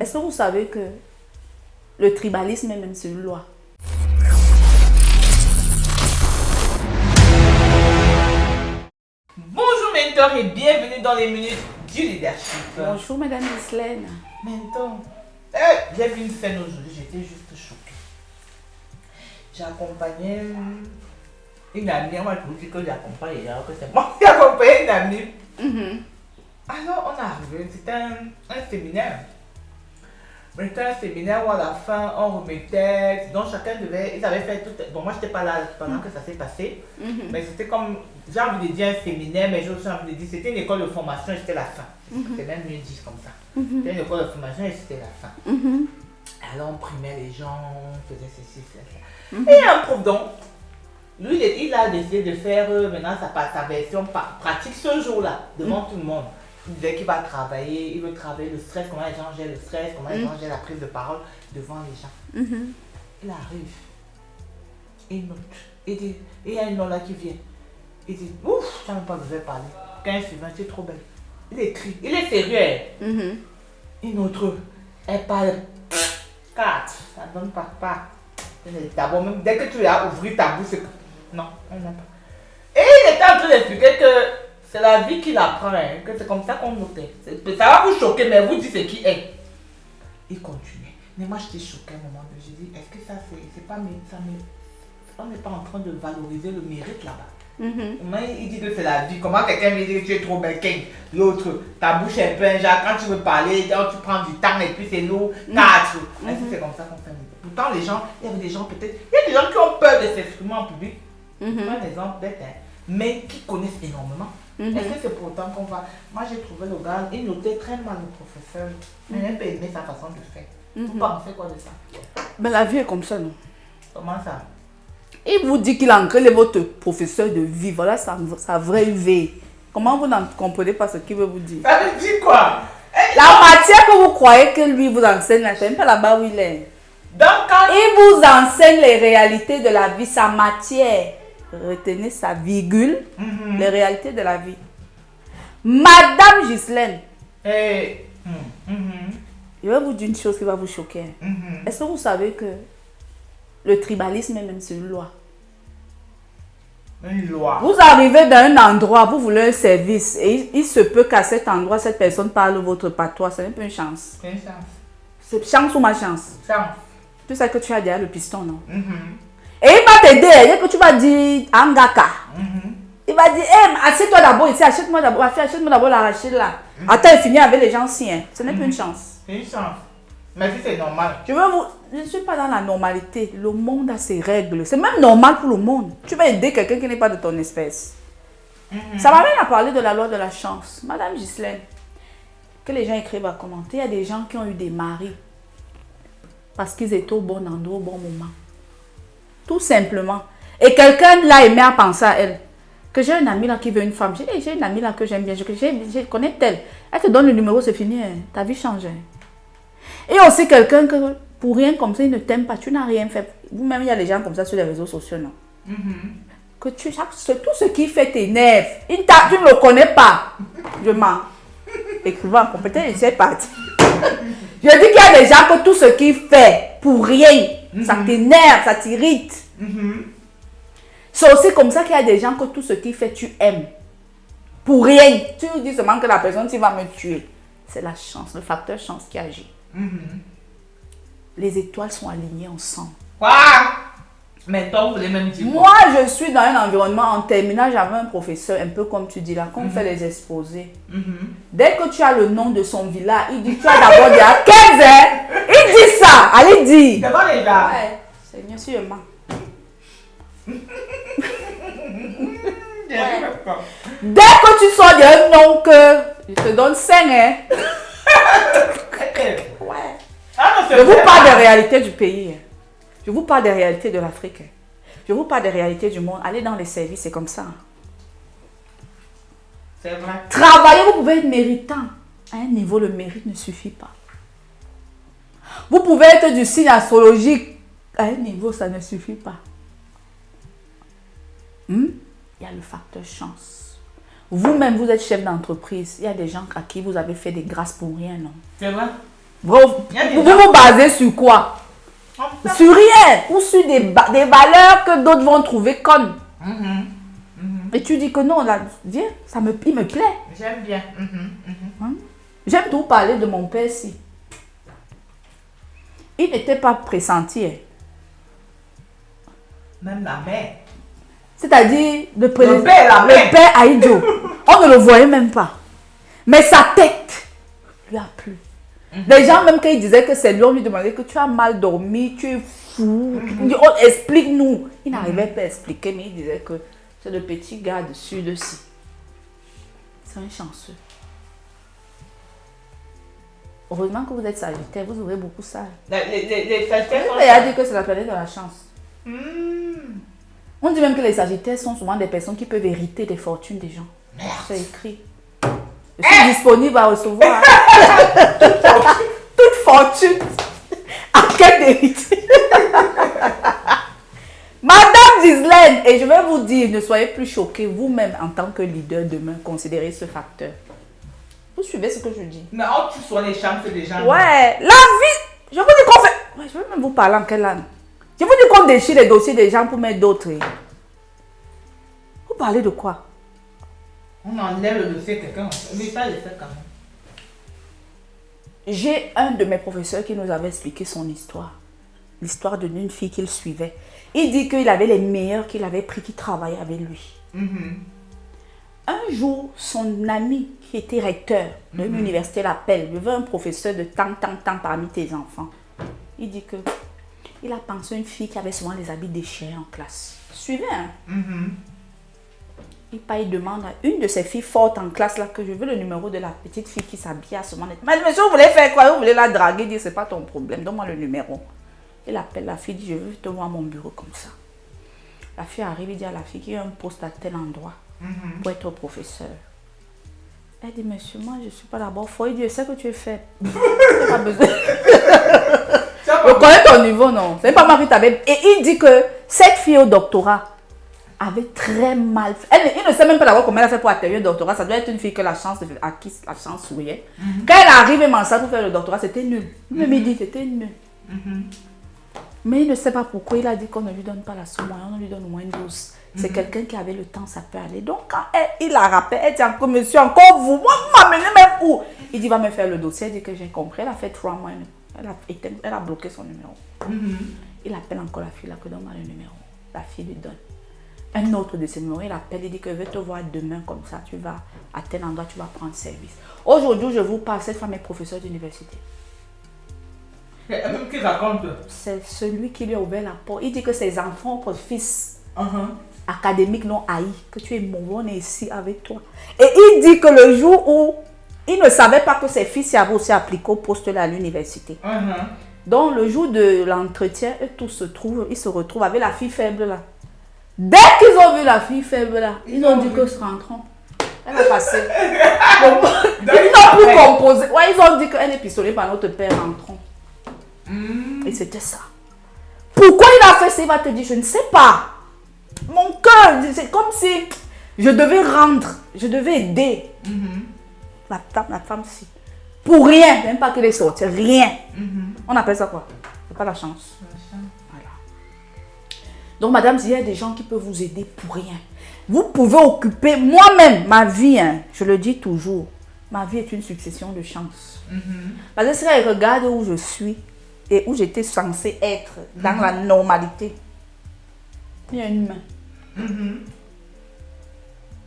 Est-ce que vous savez que le tribalisme est même sur une loi? Bonjour mentor et bienvenue dans les minutes du leadership. Bonjour Madame Gislaine. Mentor, j'ai vu une scène aujourd'hui, j'étais juste choquée. J'ai accompagné une amie, moi je vous dis que j'accompagne, alors que c'est moi qui accompagne une amie. Alors on est arrivé, c'était un séminaire. Mais c'était un séminaire où à la fin on remettait, donc chacun devait, ils avaient fait tout, bon moi j'étais pas là pendant que ça s'est passé, mais c'était comme, j'ai envie de dire un séminaire, mais j'ai aussi envie de dire, c'était une école de formation et c'était la fin. C'est même mieux dit comme ça. C'était une école de formation et c'était la fin. Alors on primait les gens, on faisait ceci, cela. Et il y a un prof donc, lui il a décidé de faire maintenant sa version pratique ce jour-là, devant tout le monde. Il disait qu'il va travailler, il veut travailler le stress, comment les gens gèrent le stress, comment les gens gèrent la prise de parole devant les gens. Il arrive, il note, il dit, et il y a une nom là qui vient. Il dit, ouf, tu n'as même pas besoin de parler. 15 suivants, tu es trop belle. Il écrit, il est sérieux. Une autre, elle parle 4, ça ne donne pas. D'abord, même dès que tu as ouvert ta bouche, non, elle n'a pas. Et il était en train d'expliquer que c'est la vie qui l'apprend, hein, que c'est comme ça qu'on notait. Ça va vous choquer, mais vous dites ce qui est. Il continuait. Mais moi, j'étais choquée à un moment. J'ai dit, est-ce que ça, c'est pas... on n'est pas en train de valoriser le mérite là-bas. Il dit que c'est la vie. Comment quelqu'un me dit que tu es trop belle, l'autre, ta bouche est pleine, genre quand tu veux parler, tu prends du temps et puis c'est lourd, 4. Est-ce que c'est comme ça qu'on fait? Pourtant, les gens, il y avait des gens peut-être... Il y a des gens qui ont peur de s'exprimer en public. Par exemple, bête, hein, mais qui connaissent énormément. Est-ce que c'est pour autant qu'on va... Moi, j'ai trouvé le gars, il notait très mal le professeur. Mais j'ai un peu aimé sa façon de faire. Vous pensez quoi de ça? Ben, la vie est comme ça, non? Comment ça? Il vous dit qu'il a engrêlé votre professeur de vie. Voilà sa vraie vie. Comment vous n'en comprenez pas ce qu'il veut vous dire? Ça veut dire quoi? La matière que vous croyez que lui vous enseigne, c'est même pas là-bas où il est. Donc, quand... Il vous enseigne les réalités de la vie, sa matière. Retenez sa virgule, les réalités de la vie. Madame Gislaine, je vais vous dire une chose qui va vous choquer. Est-ce que vous savez que le tribalisme est même sur une loi? Une loi. Vous arrivez dans un endroit, vous voulez un service et il se peut qu'à cet endroit, cette personne parle votre patois. C'est un peu une chance. C'est une chance. C'est chance ou ma chance? Chance. Tu sais que tu as derrière le piston, non? Et il va t'aider, dès que tu vas dire Angaka. Il va dire, assieds-toi d'abord ici, achète-moi d'abord l'arachide là. Attends, il finit avec les gens siens. Ce n'est plus une chance. C'est une chance. Mais si c'est normal. Je ne suis pas dans la normalité. Le monde a ses règles. C'est même normal pour le monde. Tu vas aider quelqu'un qui n'est pas de ton espèce. Ça m'amène à parler de la loi de la chance. Madame Gislaine, que les gens écrivent à commenter, il y a des gens qui ont eu des maris parce qu'ils étaient au bon endroit, au bon moment. Tout simplement. Et quelqu'un l'a aimé à penser à elle. Que j'ai une amie là qui veut une femme. J'ai une amie là que j'aime bien. Je connais telle. Elle te donne le numéro, c'est fini. Hein. Ta vie change. Hein. Et aussi quelqu'un que pour rien comme ça, il ne t'aime pas. Tu n'as rien fait. Vous-même, il y a des gens comme ça sur les réseaux sociaux, non? Que tout ce qui fait t'énerve. Tu ne le connais pas. Je mens. Écrivant, peut-être c'est parti. Je dis qu'il y a des gens que tout ce qu'il fait pour rien, ça t'énerve, ça t'irrite. C'est aussi comme ça qu'il y a des gens que tout ce qu'il fait, tu aimes. Pour rien. Tu nous dis seulement que la personne, tu vas me tuer. C'est la chance, le facteur chance qui agit. Les étoiles sont alignées ensemble. Quoi? Mais toi, vous voulez même dire quoi? Moi, je suis dans un environnement, en terminale, j'avais un professeur, un peu comme tu dis là, qu'on fait les exposés. Dès que tu as le nom de son village, il dit, tu as d'abord dit à 15 ans. Il dit ça, allez dire. Devant les gars. Ouais, Seigneur, sûrement. Dès que tu sors d'un nom que je te donne 5, hein. Ouais. Je vous parle des réalités du pays. Je vous parle des réalités de l'Afrique. Je vous parle des réalités du monde. Allez dans les services, c'est comme ça. C'est vrai. Travailler, vous pouvez être méritant. À un niveau, le mérite ne suffit pas. Vous pouvez être du signe astrologique. À un niveau, ça ne suffit pas. Il y a le facteur chance. Vous-même, vous êtes chef d'entreprise. Il y a des gens à qui vous avez fait des grâces pour rien, non? C'est vrai. Vous vous basez sur quoi? Sur rien. Ou sur des valeurs que d'autres vont trouver connes. Et tu dis que non, là, viens, il me plaît. J'aime bien. Hein? J'aime tout parler de mon père si. Il n'était pas pressenti. Hein. Même la mère. C'est-à-dire le père Aïdjo. On ne le voyait même pas. Mais sa tête lui a plu. Les gens, même quand ils disaient que c'est lui, on lui demandait que tu as mal dormi, tu es fou. Explique-nous. Il n'arrivait pas à expliquer, mais il disait que c'est le petit gars dessus, dessus. C'est un chanceux. Heureusement que vous êtes Sagittaire, vous aurez beaucoup ça. Les Sagittaires sont... Il a dit que c'est la planète de la chance. On dit même que les Sagittaires sont souvent des personnes qui peuvent hériter des fortunes des gens. Merde. C'est écrit. Je suis disponible à recevoir toute fortune à quel hériter. Madame Ghislaine, et je vais vous dire, ne soyez plus choqués vous-même en tant que leader demain, considérez ce facteur. Vous suivez ce que je dis? Mais on tue sur les chances des gens. Ouais, la vie, je vous dis qu'on fait... Ouais, je vais même vous parler en quelle langue. Je vous dis qu'on déchire les dossiers des gens pour mettre d'autres. Vous parlez de quoi? On enlève le dossier quelqu'un. Mais ça, je fais quand même. J'ai un de mes professeurs qui nous avait expliqué son histoire. L'histoire d'une fille qu'il suivait. Il dit qu'il avait les meilleurs qu'il avait pris qui travaillaient avec lui. Un jour, son ami qui était recteur de l'université l'appelle. Je veux un professeur de tant parmi tes enfants. Il dit que il a pensé à une fille qui avait souvent les habits déchirés en classe. Suivez, hein? Il demande à une de ses filles fortes en classe là que je veux le numéro de la petite fille qui s'habille à ce moment. Mais monsieur, vous voulez faire quoi? Vous voulez la draguer? Dire c'est pas ton problème, donne-moi le numéro. Il appelle la fille, dit je veux te voir à mon bureau comme ça. La fille arrive, il dit à la fille qu'il y a un poste à tel endroit pour être professeur. Elle dit monsieur, moi je suis pas d'abord fort. Il dit je sais que tu es faible. Tu n'as pas besoin. Je connais ton niveau, non? C'est pas moi qui t'avais. Et il dit que cette fille au doctorat avait très mal fait. Il ne sait même pas d'abord comment elle a fait pour atterrir le doctorat. Ça doit être une fille que la chance à qui la chance souriait. Quand elle arrive même en salle pour faire le doctorat, c'était nul. Il me dit c'était nul. Mais il ne sait pas pourquoi il a dit qu'on ne lui donne pas la somme, on lui donne au moins 12. C'est quelqu'un qui avait le temps, ça peut aller. Donc quand il la rappelle, elle dit encore monsieur, encore vous, moi m'amenez même où? Il dit va me faire le dossier, elle dit que j'ai compris. Elle a fait 3 mois, elle a bloqué son numéro. Il appelle encore la fille là, que donne-moi le numéro. La fille lui donne. Un autre de ses numéros, il appelle, il dit que je vais te voir demain comme ça, tu vas à tel endroit, tu vas prendre service. Aujourd'hui, je vous parle, cette femme est professeure d'université. Même qui raconte? C'est celui qui lui a ouvert la porte. Il dit que ses enfants, pour fils académiques, l'ont haï, que tu es mauvais, on est ici avec toi. Et il dit que le jour où il ne savait pas que ses fils avaient aussi appliqué au poste là à l'université. Donc le jour de l'entretien, ils se retrouvent avec la fille faible là. Dès qu'ils ont vu la fille faible là, ils ont dit que se rentrons. Elle a passé. Ils n'ont plus composé. Ouais, ils ont dit qu'elle est pistolée par notre père, rentrons. Et c'était ça. Pourquoi il a fait ça? Il va te dire, je ne sais pas. Mon cœur, c'est comme si je devais rendre, je devais aider la femme-ci. Pour rien, même pas qu'elle est sortie, rien. On appelle ça quoi? C'est pas la chance. Voilà. Donc madame, il y a des gens qui peuvent vous aider pour rien. Vous pouvez occuper, moi-même, ma vie, hein, je le dis toujours, ma vie est une succession de chances. Parce que si elle regarde où je suis, et où j'étais censée être dans la normalité. Il y a une main.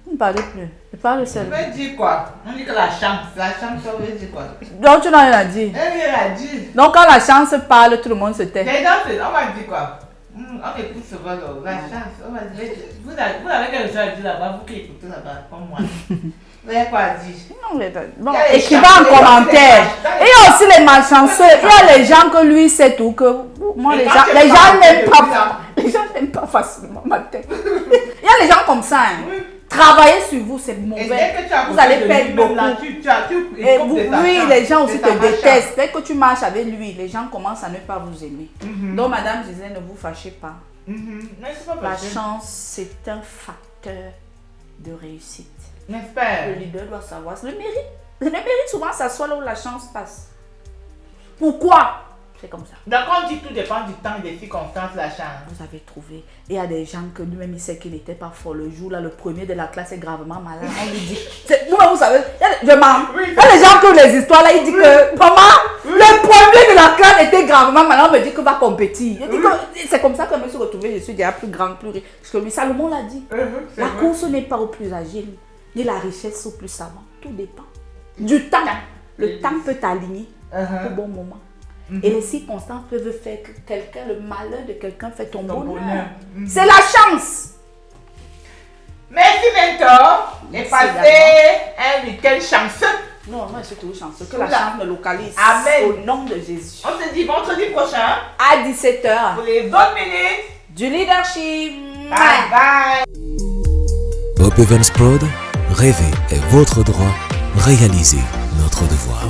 Vous ne parlez plus. Je parle seul. On veut dire quoi? On dit que la chance, ça veut dire quoi? Donc tu n'as rien à dire. Elle a dit. Donc quand la chance parle, tout le monde se tait. Mais non, on va dire quoi? On écoute souvent la chance. On va dire, vous avez quelque chose à dire là-bas, vous qui écoutez là-bas, comme moi. Vous avez quoi à dire? Non, mais bon, écrivez en commentaire. Il y a aussi les malchanceux. Il y a les gens que lui sait tout que moi les gens n'aiment pas. Les gens n'aiment pas facilement ma tête. Il y a les gens comme ça. Hein. Travailler sur vous, c'est mauvais. Vous allez perdre beaucoup. Et oui, les gens aussi te détestent. Dès que tu marches avec lui, les gens commencent à ne pas vous aimer. Donc, madame disait, ne vous fâchez pas. La chance, c'est un facteur de réussite. N'est-ce pas? Le leader doit savoir. Le mérite souvent s'assoit là où la chance passe. Pourquoi? C'est comme ça. Donc on dit tout dépend du temps et des circonstances, la chance. Vous avez trouvé. Et il y a des gens que lui-même, il sait qu'il n'était pas fort. Le jour là, le premier de la classe est gravement malade. On lui dit. Vous-même, vous savez, je mens. Oui, il y a des gens qui ont les histoires là, il dit que maman, le premier de la classe était gravement malade. On me dit que va compétir. Je dis que c'est comme ça que je me suis retrouvée. Je suis déjà plus grande, plus riche. Parce que lui, Salomon l'a dit. La course n'est pas au plus agile, ni la richesse au plus savant. Tout dépend du temps. Le temps peut t'aligner au bon moment. Et les circonstances peuvent faire que quelqu'un, le malheur de quelqu'un fait ton bonheur. C'est la chance. Merci Mentor. Et passez un week-end chanceux. Non, moi je suis toujours chanceux. Que la chance me localise. Amen. Au nom de Jésus. On se dit vendredi prochain. À 17h. Pour les autres minutes. Du leadership. Bye bye. Hope Evans Prod, rêver est votre droit, réalisez notre devoir.